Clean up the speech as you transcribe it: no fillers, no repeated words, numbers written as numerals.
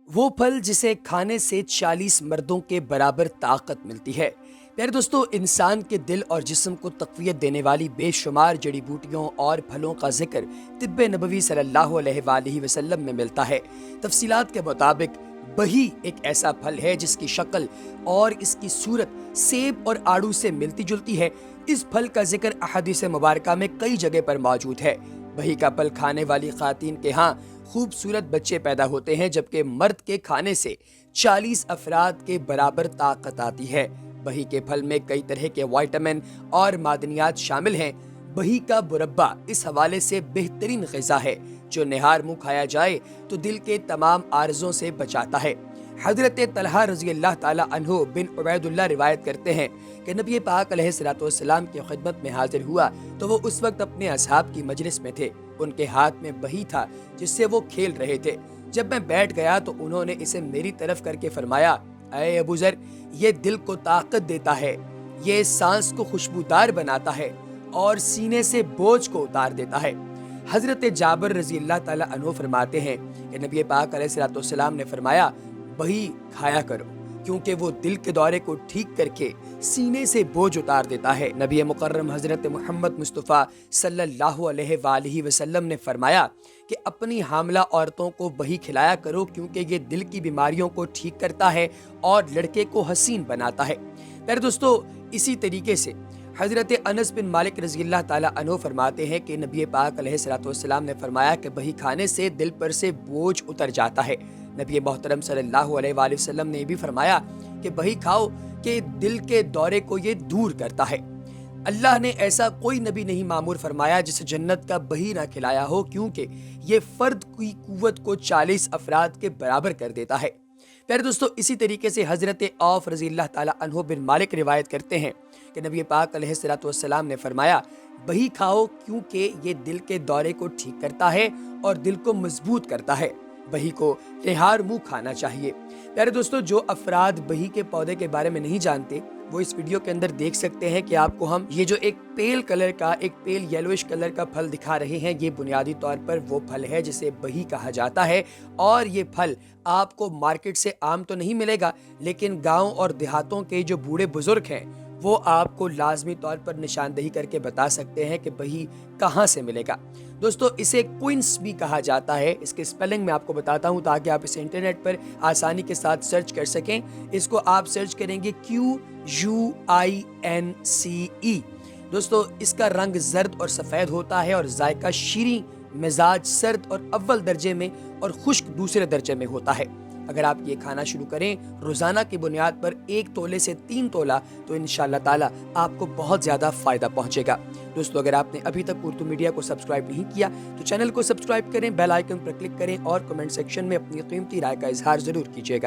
वो फल जिसे खाने से 40 मर्दों के बराबर ताकत मिलती है। प्यारे दोस्तों, इंसान के दिल और जिस्म को तक़वियत देने वाली बेशुमार जड़ी बूटियों और फलों का जिक्र तिब्ब नबवी सल्लल्लाहु अलैहि वसल्लम में मिलता है। तफसीलात के मुताबिक बही एक ऐसा फल है जिसकी शक्ल और इसकी सूरत सेब और आड़ू से मिलती जुलती है। इस फल का जिक्र अहादीस मुबारका में कई जगह पर मौजूद है। बही का फल खाने वाली खातून के यहाँ खूबसूरत बच्चे पैदा होते हैं, जबकि मर्द के खाने से 40 अफराद के बराबर ताकत आती है। बही के फल में कई तरह के विटामिन और मादनियात शामिल हैं। बही का मुरब्बा इस हवाले से बेहतरीन ग़िज़ा है जो निहार मुँह खाया जाए तो दिल के तमाम आर्ज़ों से बचाता है। हज़रत तलहा रज़ी अल्लाह ताला अन्हु बिन उबैदुल्लाह रिवायत करते हैं कि नबी पाक अलैहिस्सलाम की खिदमत में हाजिर हुआ तो वो उस वक्त अपने असहाब की मजलिस में थे। उनके हाथ में बही था जिससे वो खेल रहे थे। जब मैं बैठ गया तो उन्होंने इसे मेरी तरफ करके फरमाया, ऐ अबू ज़र, ये दिल को ताकत देता है, ये सांस को खुशबूदार बनाता है और सीने से बोझ को उतार देता है। हज़रत जाबिर रज़ी अल्लाह ताला अन्हु फरमाते हैं कि नबी पाक अलैहिस्सलाम ने फरमाया, बही खाया करो क्योंकि वो दिल के दौरे को ठीक करके सीने से बोझ उतार देता है। नबी मुकर्रम हज़रत मोहम्मद मुस्तफ़ा सल्लल्लाहु अलैहि वसल्लम ने फरमाया कि अपनी हामला औरतों को बही खिलाया करो क्योंकि ये दिल की बीमारियों को ठीक करता है और लड़के को हसीन बनाता है। प्यारे दोस्तों, इसी तरीके से हज़रत अनस बिन मालिक रज़ी अल्लाह ताला अन्हु फरमाते हैं कि नबी पाक अलैहिस्सलाम ने फरमाया कि बही खाने से दिल पर से बोझ उतर जाता है। नबी मोहतरम सल्लल्लाहु अलैहि वसल्लम ने भी फरमाया कि बही खाओ कि दिल के दौरे को ये दूर करता है। अल्लाह ने ऐसा कोई नबी नहीं मामूर फरमाया जिसे जन्नत का बही ना खिलाया हो, क्योंकि ये फर्द की कुव्वत को 40 अफराद के बराबर कर देता है। प्यारे दोस्तों, इसी तरीके से हज़रत औफ रज़ी अल्लाह ताला अन्हु बिन मालिक रिवायत करते हैं कि नबी पाक अलैहिस्सलाम ने फरमाया, बही खाओ क्योंकि ये दिल के दौरे को ठीक करता है और दिल को मजबूत करता है। बही को निहार मुँह खाना चाहिए। प्यारे दोस्तों, जो अफराद बही के पौधे के बारे में नहीं जानते वो इस वीडियो के अंदर देख सकते हैं कि आपको हम ये जो एक पेल येलोइश कलर का फल दिखा रहे हैं, ये बुनियादी तौर पर वो फल है जिसे बही कहा जाता है। और ये फल आपको मार्केट से आम तो नहीं मिलेगा, लेकिन गांव और देहातों के जो बूढ़े बुजुर्ग हैं वो आपको लाजमी तौर पर निशानदेही करके बता सकते हैं कि बही कहाँ से मिलेगा। दोस्तों, इसे क्विंस भी कहा जाता है। इसके स्पेलिंग मैं आपको बताता हूँ ताकि आप इसे इंटरनेट पर आसानी के साथ सर्च कर सकें। इसको आप सर्च करेंगे QUINCE। दोस्तों, इसका रंग जर्द और सफ़ेद होता है और जायका शीरीं, मिजाज सर्द और अव्वल दर्जे में और खुश्क दूसरे दर्जे में होता है। अगर आप ये खाना शुरू करें रोज़ाना की बुनियाद पर 1 तोले से 3 तोला तो इंशाअल्लाह ताला आपको बहुत ज़्यादा फ़ायदा पहुंचेगा। दोस्तों, अगर आपने अभी तक उर्दू मीडिया को सब्सक्राइब नहीं किया तो चैनल को सब्सक्राइब करें, बेल आइकन पर क्लिक करें और कमेंट सेक्शन में अपनी कीमती राय का इजहार ज़रूर कीजिएगा।